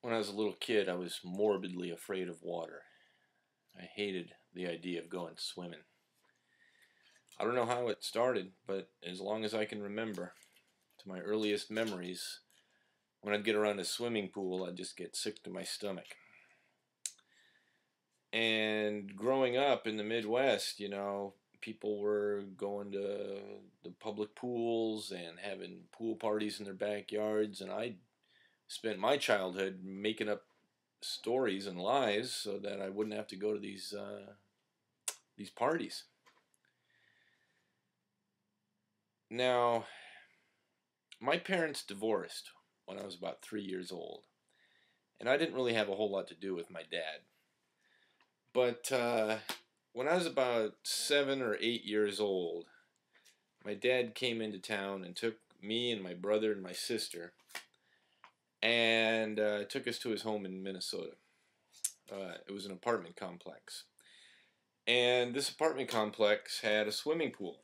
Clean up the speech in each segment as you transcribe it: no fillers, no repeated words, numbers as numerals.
When I was a little kid, I was morbidly afraid of water. I hated the idea of going swimming. I don't know how it started, but as long as I can remember, to my earliest memories, when I'd get around a swimming pool, I'd just get sick to my stomach. And growing up in the Midwest, people were going to the public pools and having pool parties in their backyards, and I spent my childhood making up stories and lies so that I wouldn't have to go to these parties. Now, my parents divorced when I was about 3 years old, and I didn't really have a whole lot to do with my dad. But when I was about 7 or 8 years old, my dad came into town and took me and my brother and my sister and took us to his home in Minnesota. It was an apartment complex. And this apartment complex had a swimming pool.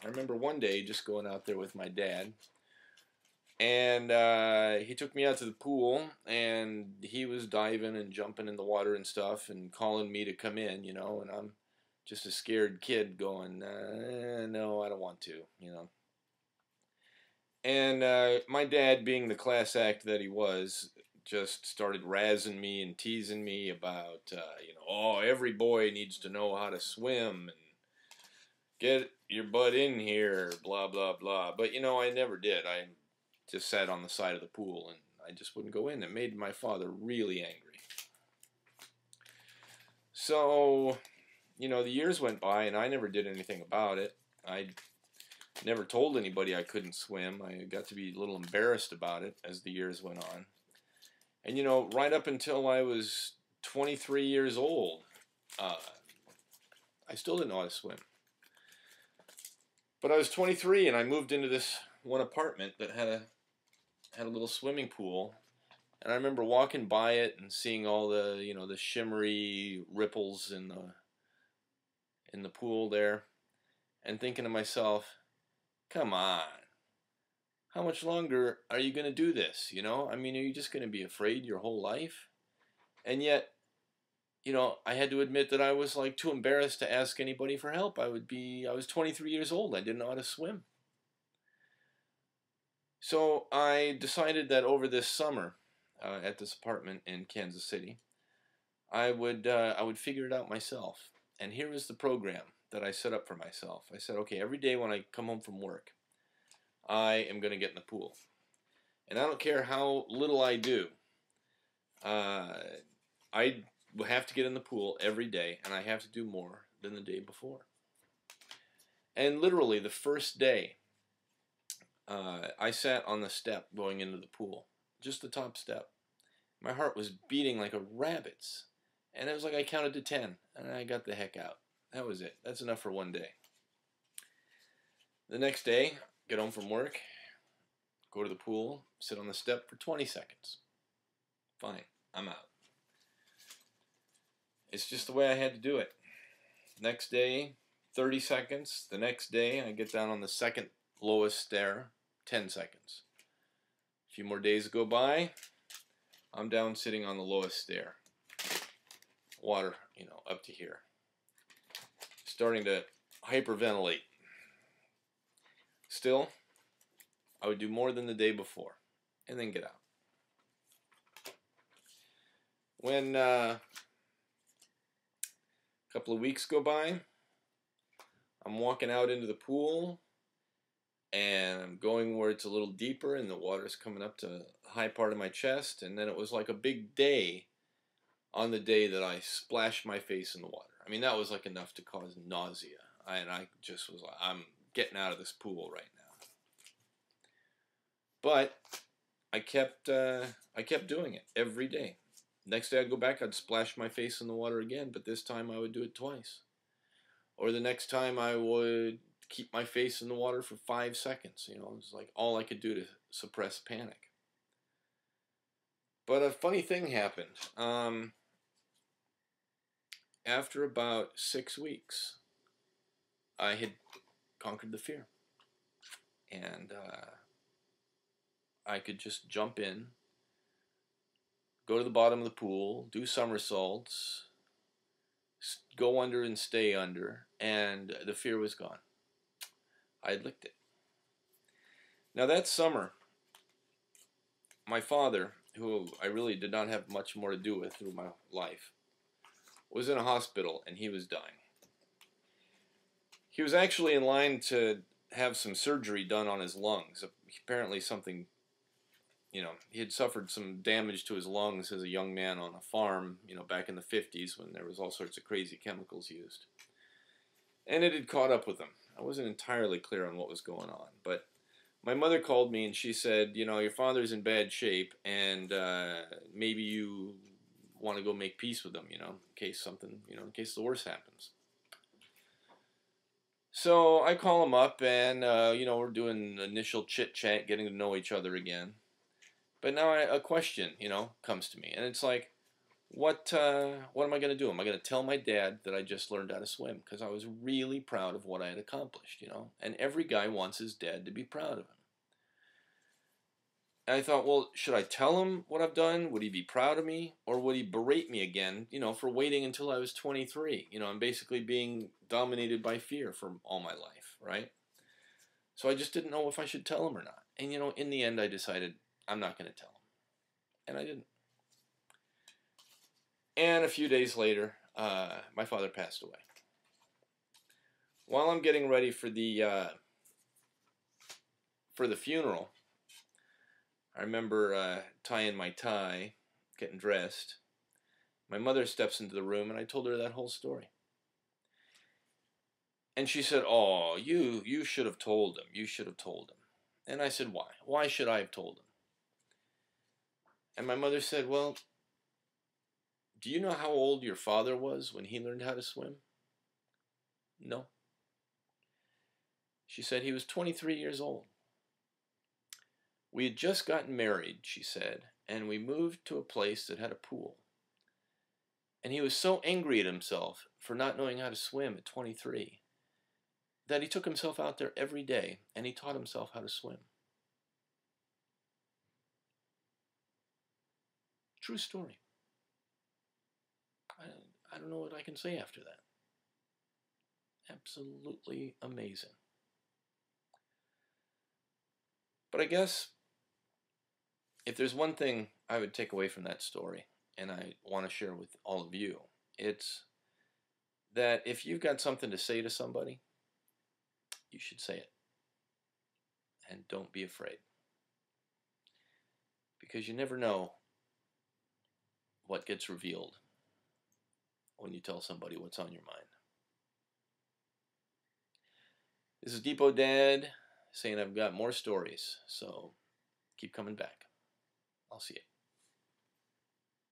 I remember one day just going out there with my dad, and he took me out to the pool, and he was diving and jumping in the water and stuff and calling me to come in, and I'm just a scared kid going, no, I don't want to. And my dad, being the class act that he was, just started razzing me and teasing me about, oh, every boy needs to know how to swim and get your butt in here, blah, blah, blah. But, I never did. I just sat on the side of the pool and I just wouldn't go in. It made my father really angry. So, the years went by and I never did anything about it. I never told anybody I couldn't swim. I got to be a little embarrassed about it as the years went on. And, right up until I was 23 years old, I still didn't know how to swim. But I was 23 and I moved into this one apartment that had a little swimming pool. And I remember walking by it and seeing all the, the shimmery ripples in the pool there and thinking to myself, come on. How much longer are you going to do this, I mean, are you just going to be afraid your whole life? And yet, I had to admit that I was like too embarrassed to ask anybody for help. I was 23 years old. I didn't know how to swim. So I decided that over this summer, at this apartment in Kansas City, I would figure it out myself. And here is the program that I set up for myself. I said, okay, every day when I come home from work, I am going to get in the pool. And I don't care how little I do. I have to get in the pool every day, and I have to do more than the day before. And literally, the first day, I sat on the step going into the pool, just the top step. My heart was beating like a rabbit's, and it was like I counted to 10, and I got the heck out. That was it. That's enough for one day. The next day, get home from work, go to the pool, sit on the step for 20 seconds. Fine, I'm out. It's just the way I had to do it. Next day, 30 seconds. The next day, I get down on the second lowest stair, 10 seconds. A few more days go by, I'm down sitting on the lowest stair. Water, up to here. Starting to hyperventilate. Still, I would do more than the day before, and then get out. When a couple of weeks go by, I'm walking out into the pool, and I'm going where it's a little deeper, and the water's coming up to the high part of my chest, and then it was like a big day on the day that I splashed my face in the water. I mean, that was like enough to cause nausea, and I just was like, I'm getting out of this pool right now. But I kept doing it every day. Next day I'd go back, I'd splash my face in the water again, but this time I would do it twice. Or the next time I would keep my face in the water for 5 seconds. It was like all I could do to suppress panic. But a funny thing happened. After about 6 weeks, I had conquered the fear. And I could just jump in, go to the bottom of the pool, do somersaults, go under and stay under, and the fear was gone. I had licked it. Now that summer, my father, who I really did not have much more to do with through my life, was in a hospital and he was dying. He was actually in line to have some surgery done on his lungs. Apparently something, he had suffered some damage to his lungs as a young man on a farm, back in the 50s when there was all sorts of crazy chemicals used. And it had caught up with him. I wasn't entirely clear on what was going on, but my mother called me and she said, your father's in bad shape and maybe you want to go make peace with him, in case something, in case the worst happens. So I call him up and, we're doing initial chit-chat, getting to know each other again. But now a question, comes to me. And it's like, what am I going to do? Am I going to tell my dad that I just learned how to swim? Because I was really proud of what I had accomplished, And every guy wants his dad to be proud of him. And I thought, well, should I tell him what I've done? Would he be proud of me? Or would he berate me again, for waiting until I was 23? I'm basically being dominated by fear for all my life, right? So I just didn't know if I should tell him or not. And, in the end, I decided I'm not going to tell him. And I didn't. And a few days later, my father passed away. While I'm getting ready for the funeral, I remember tying my tie, getting dressed. My mother steps into the room, and I told her that whole story. And she said, "Oh, you should have told him. You should have told him." And I said, "Why? Why should I have told him?" And my mother said, "Well, do you know how old your father was when he learned how to swim?" No. She said he was 23 years old. We had just gotten married, she said, and we moved to a place that had a pool. And he was so angry at himself for not knowing how to swim at 23 that he took himself out there every day and he taught himself how to swim. True story. I don't know what I can say after that. Absolutely amazing. But I guess if there's one thing I would take away from that story, and I want to share with all of you, it's that if you've got something to say to somebody, you should say it. And don't be afraid. Because you never know what gets revealed when you tell somebody what's on your mind. This is Depot Dad saying I've got more stories, so keep coming back. I'll see you.